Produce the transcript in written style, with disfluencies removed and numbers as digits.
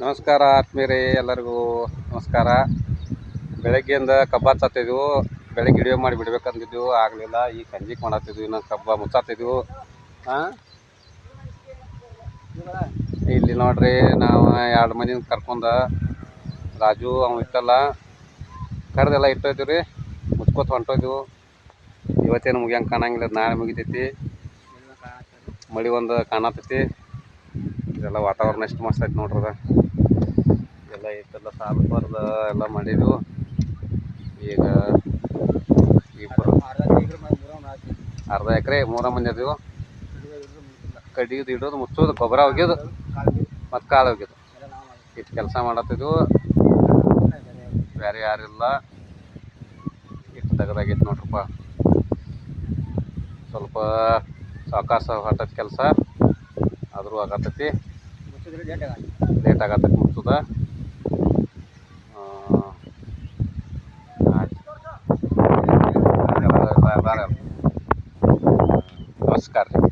ನಮಸ್ಕಾರ ಆತ್ಮೀಯರೇ, ಎಲ್ಲರಿಗೂ ನಮಸ್ಕಾರ. ಬೆಳಗ್ಗೆಯಿಂದ ಕಬ್ಬ ಹಚ್ಚತ್ತಿದ್ವು. ಬೆಳಗ್ಗೆ ವಿಡಿಯೋ ಮಾಡಿ ಬಿಡ್ಬೇಕಂದಿದ್ವು, ಆಗಲಿಲ್ಲ. ಈಗ ಸಂಜೆಗೆ ಮಾಡತ್ತಿದ್ವಿ, ಇನ್ನೂ ಕಬ್ಬ ಮುಚ್ಚಾತಿದ್ವು. ಇಲ್ಲಿ ನೋಡ್ರಿ, ನಾವು 2 ಮಂದಿನ ಕರ್ಕೊಂಡು ರಾಜು ಅವ್ನು ಇತ್ತಲ್ಲ ಕರೆದೆಲ್ಲ ಇಟ್ಟೋಯ್ತು ರೀ, ಮುಚ್ಕೋತ ಹೊಂಟೋಯ್ತು. ಇವತ್ತೇನು ಮುಗಿಯಂಗೆ ಕಾಣಂಗಿಲ್ಲ, ನಾಳೆ ಮುಗಿತೈತಿ. ಮಳೆ ಒಂದು ಕಾಣತೈತಿ. ಇದೆಲ್ಲ ವಾತಾವರಣ ಎಷ್ಟು ಮಸ್ತ್ ಐತಿ ನೋಡ್ರದ. ಎಲ್ಲ ಇಟ್ಟೆಲ್ಲ ಸಾಲು ಬರ್ದು ಎಲ್ಲ ಮಾಡಿದ್ವು. ಈಗ ಇಬ್ಬರು ಅರ್ಧ ಎಕರೆ 3 ಮಂದಿ ಅದೀವು. ಕಡಿಯೋದು ಇಡೋದು ಮುಚ್ಚೋದು, ಗೊಬ್ಬರ ಒಗ್ಯೋದು ಮತ್ತು ಕಾಳು ಒಗ್ಯೋದು, ಇಷ್ಟು ಕೆಲಸ ಮಾಡತ್ತಿದ್ವು. ಬೇರೆ ಯಾರಿಲ್ಲ. ಇಷ್ಟು ತೆಗೆದಾಗೈತಿ ನೋಡ್ರಪ್ಪ. ಸ್ವಲ್ಪ ಸಾವಕಾಶ ಹೊಟ್ಟದ ಕೆಲಸ ಆದರೂ ಆಗತ್ತೈತಿ. ಲೇಟ್ ಆಗತ್ತೈತಿ ಮುಚ್ಚೋದ. ನಮಸ್ಕಾರ ರೀ.